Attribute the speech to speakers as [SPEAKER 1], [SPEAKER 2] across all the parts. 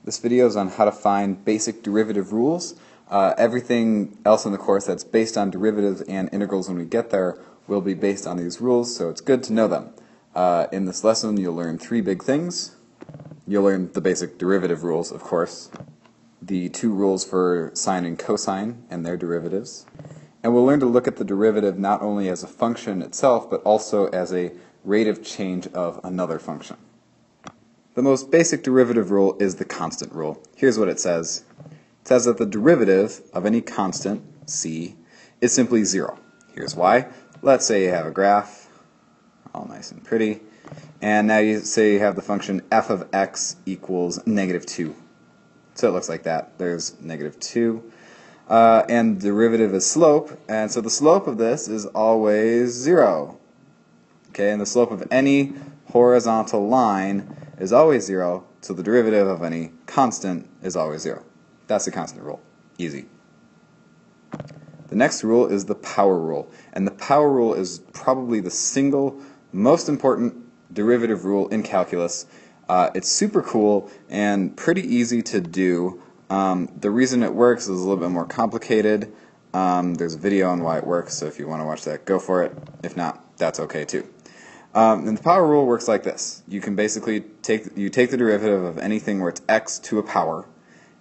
[SPEAKER 1] This video is on how to find basic derivative rules. Everything else in the course that's based on derivatives and integrals when we get there will be based on these rules, so it's good to know them. In this lesson you'll learn three big things. You'll learn the basic derivative rules, of course, the two rules for sine and cosine and their derivatives, and we'll learn to look at the derivative not only as a function itself but also as a rate of change of another function. The most basic derivative rule is the constant rule. Here's what it says. It says that the derivative of any constant, c, is simply 0. Here's why. Let's say you have a graph, all nice and pretty, and now you say you have the function f of x equals -2. So it looks like that. There's -2. And the derivative is slope, and so the slope of this is always 0. Okay, and the slope of any horizontal line is always 0, so the derivative of any constant is always 0. That's the constant rule. Easy. The next rule is the power rule, and the power rule is probably the single most important derivative rule in calculus. It's super cool and pretty easy to do. The reason it works is a little bit more complicated. There's a video on why it works, so if you want to watch that, go for it. If not, that's okay too. And the power rule works like this. You can basically take the derivative of anything where it's x to a power,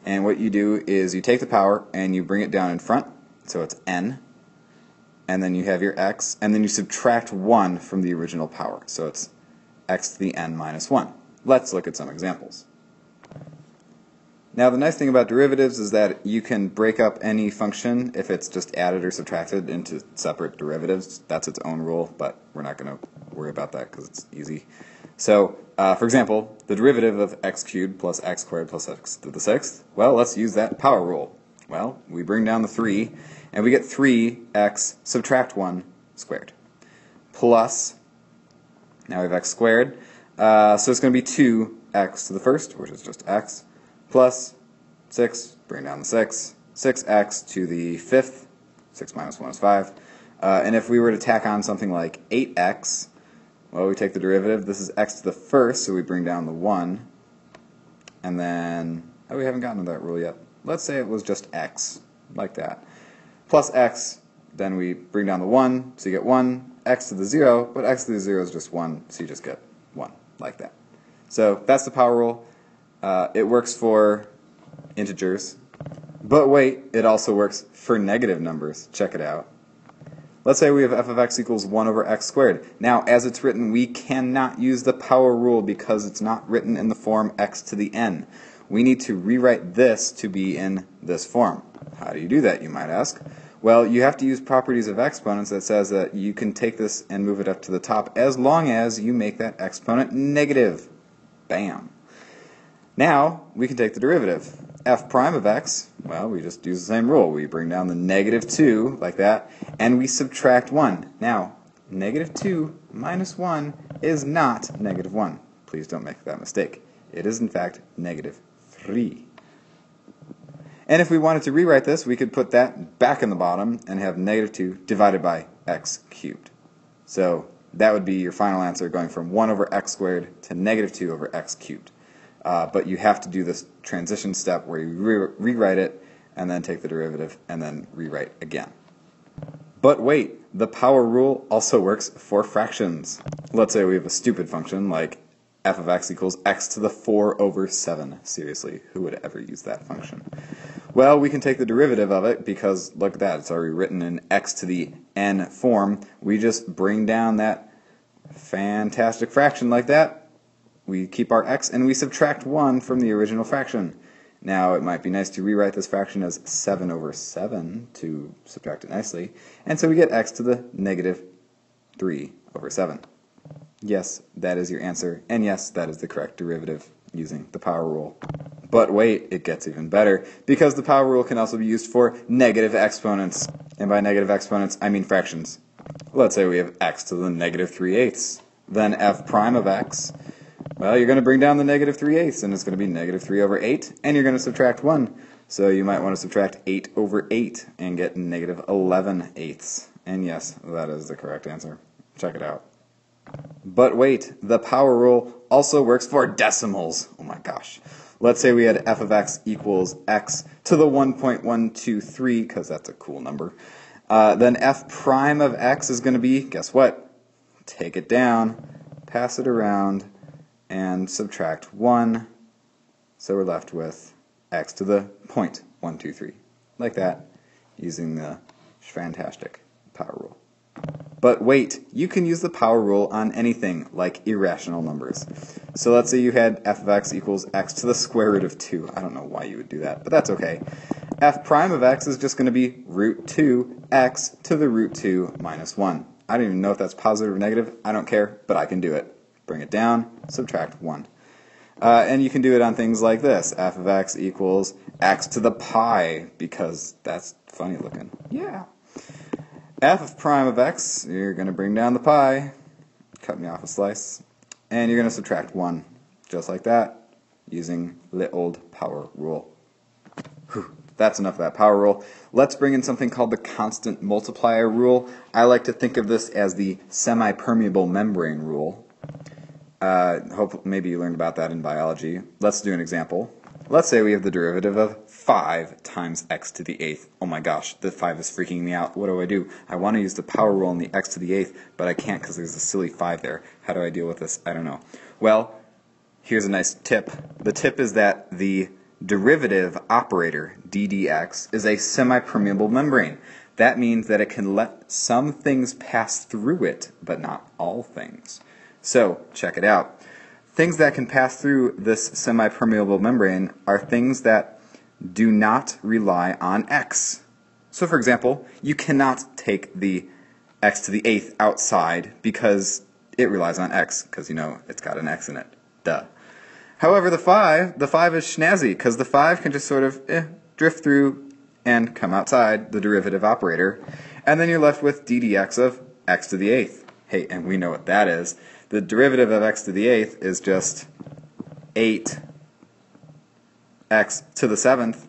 [SPEAKER 1] and what you do is you take the power and you bring it down in front, so it's n, and then you have your x, and then you subtract 1 from the original power, so it's x to the n minus 1. Let's look at some examples. Now the nice thing about derivatives is that you can break up any function if it's just added or subtracted into separate derivatives. That's its own rule, but we're not going to worry about that because it's easy. So, for example, the derivative of x cubed plus x squared plus x to the 6th, well, let's use that power rule. Well, we bring down the 3, and we get 3x subtract 1 squared. Plus, now we have x squared, so it's going to be 2x to the 1st, which is just x, plus 6, bring down the 6, 6x to the 5th, 6 minus 1 is 5. And if we were to tack on something like 8x, well, we take the derivative. This is x to the 1st, so we bring down the 1. And then, oh, we haven't gotten to that rule yet. Let's say it was just x, like that. Plus x, then we bring down the 1, so you get 1, x to the 0, but x to the 0 is just 1, so you just get 1, like that. So that's the power rule. It works for integers, but wait, it also works for negative numbers. Check it out. Let's say we have f of x equals 1 over x squared. Now, as it's written, we cannot use the power rule because it's not written in the form x to the n. We need to rewrite this to be in this form. How do you do that, you might ask? Well, you have to use properties of exponents that says that you can take this and move it up to the top as long as you make that exponent negative. Bam. Now, we can take the derivative. F prime of x, well, we just use the same rule. We bring down the -2, like that, and we subtract 1. Now, -2 minus 1 is not -1. Please don't make that mistake. It is, in fact, -3. And if we wanted to rewrite this, we could put that back in the bottom and have -2 divided by x cubed. So that would be your final answer, going from 1 over x squared to -2 over x cubed. But you have to do this transition step where you rewrite it and then take the derivative and then rewrite again. But wait, the power rule also works for fractions. Let's say we have a stupid function like f of x equals x to the 4 over 7. Seriously, who would ever use that function? Well, we can take the derivative of it because look at that, it's already written in x to the n form. We just bring down that fantastic fraction like that. We keep our x and we subtract 1 from the original fraction. Now it might be nice to rewrite this fraction as 7 over 7 to subtract it nicely, and so we get x to the -3 over 7. Yes, that is your answer, and yes, that is the correct derivative using the power rule. But wait, it gets even better, because the power rule can also be used for negative exponents. And by negative exponents, I mean fractions. Let's say we have x to the -3/8. Then f prime of x, well, you're going to bring down the -3/8, and it's going to be -3 over 8, and you're going to subtract 1. So you might want to subtract 8 over 8 and get -11/8. And yes, that is the correct answer. Check it out. But wait, the power rule also works for decimals. Oh my gosh. Let's say we had f of x equals x to the 1.123, because that's a cool number. Then f prime of x is going to be, guess what? Take it down, pass it around, and subtract 1. So we're left with x to the 0.123, like that, using the fantastic power rule. But wait, you can use the power rule on anything like irrational numbers. So let's say you had f of x equals x to the square root of 2. I don't know why you would do that, but that's okay. F prime of x is just going to be root 2 x to the root 2 minus 1. I don't even know if that's positive or negative. I don't care, but I can do it. Bring it down, subtract 1. And you can do it on things like this. F of x equals x to the pi, because that's funny looking. Yeah. F of prime of x, you're going to bring down the pi, cut me off a slice, and you're going to subtract 1, just like that, using the old power rule. Whew, that's enough of that power rule. Let's bring in something called the constant multiplier rule. I like to think of this as the semi-permeable membrane rule. Maybe you learned about that in biology. Let's do an example. Let's say we have the derivative of 5 times x to the 8th. Oh my gosh, the 5 is freaking me out. What do? I want to use the power rule in the x to the 8th, but I can't because there's a silly 5 there. How do I deal with this? I don't know. Well, here's a nice tip. The tip is that the derivative operator, d dx, is a semi-permeable membrane. That means that it can let some things pass through it, but not all things. So, check it out. Things that can pass through this semi-permeable membrane are things that do not rely on x. So for example, you cannot take the x to the 8th outside because it relies on x, because you know it's got an x in it. Duh. However, the 5 is snazzy, because the 5 can just sort of drift through and come outside the derivative operator, and then you're left with d dx of x to the 8th. Hey, and we know what that is. The derivative of x to the 8th is just 8x to the 7th,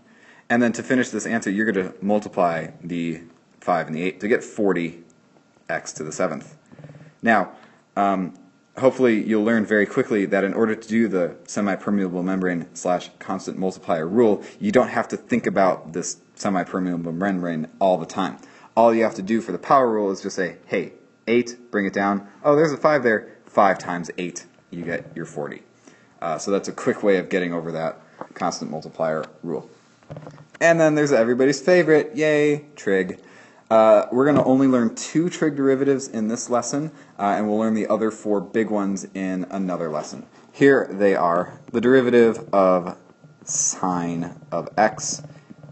[SPEAKER 1] and then to finish this answer you're going to multiply the 5 and the 8 to get 40x to the 7th. Now, hopefully you'll learn very quickly that in order to do the semi-permeable membrane / constant multiplier rule, you don't have to think about this semi-permeable membrane all the time. All you have to do for the power rule is just say, hey, 8, bring it down. Oh, there's a 5 there. 5 times 8, you get your 40. So that's a quick way of getting over that constant multiplier rule. And then there's everybody's favorite, yay, trig. We're going to only learn 2 trig derivatives in this lesson, and we'll learn the other 4 big ones in another lesson. Here they are. The derivative of sine of x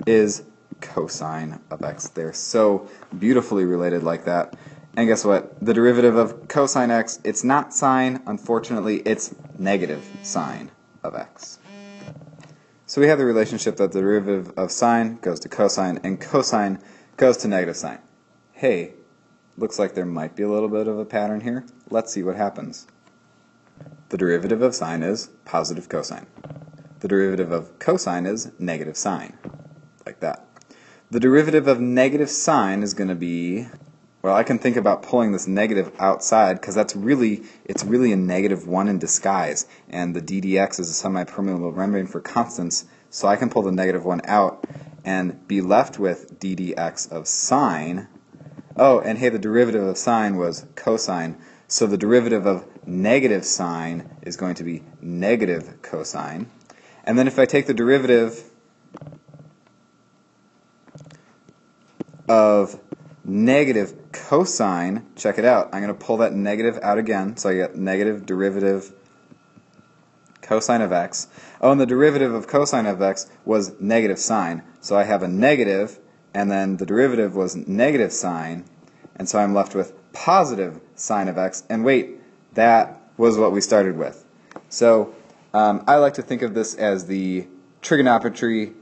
[SPEAKER 1] is cosine of x. They're so beautifully related like that. And guess what? The derivative of cosine x, it's not sine, unfortunately, it's negative sine of x. So we have the relationship that the derivative of sine goes to cosine, and cosine goes to negative sine. Hey, looks like there might be a little bit of a pattern here. Let's see what happens. The derivative of sine is positive cosine. The derivative of cosine is negative sine, like that. The derivative of negative sine is going to be, well, I can think about pulling this negative outside because it's really a negative 1 in disguise, and the d dx is a semi-permeable membrane for constants, so I can pull the negative 1 out and be left with d dx of sine. Oh, and hey, the derivative of sine was cosine, so the derivative of negative sine is going to be negative cosine. And then if I take the derivative of negative cosine, check it out, I'm going to pull that negative out again, so I get negative derivative cosine of x. Oh, and the derivative of cosine of x was negative sine, so I have a negative, and then the derivative was negative sine, and so I'm left with positive sine of x, and wait, that was what we started with. So I like to think of this as the trigonometry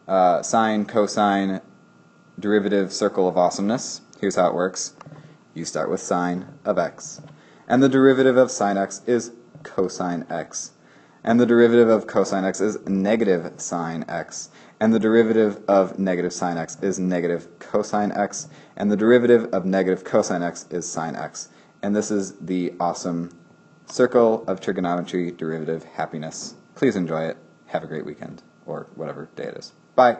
[SPEAKER 1] sine, cosine, derivative circle of awesomeness. Here's how it works. You start with sine of x, and the derivative of sine x is cosine x, and the derivative of cosine x is negative sine x, and the derivative of negative sine x is negative cosine x, and the derivative of negative cosine x is sine x. And this is the awesome circle of trigonometry derivative happiness. Please enjoy it. have a great weekend, or whatever day it is. Bye!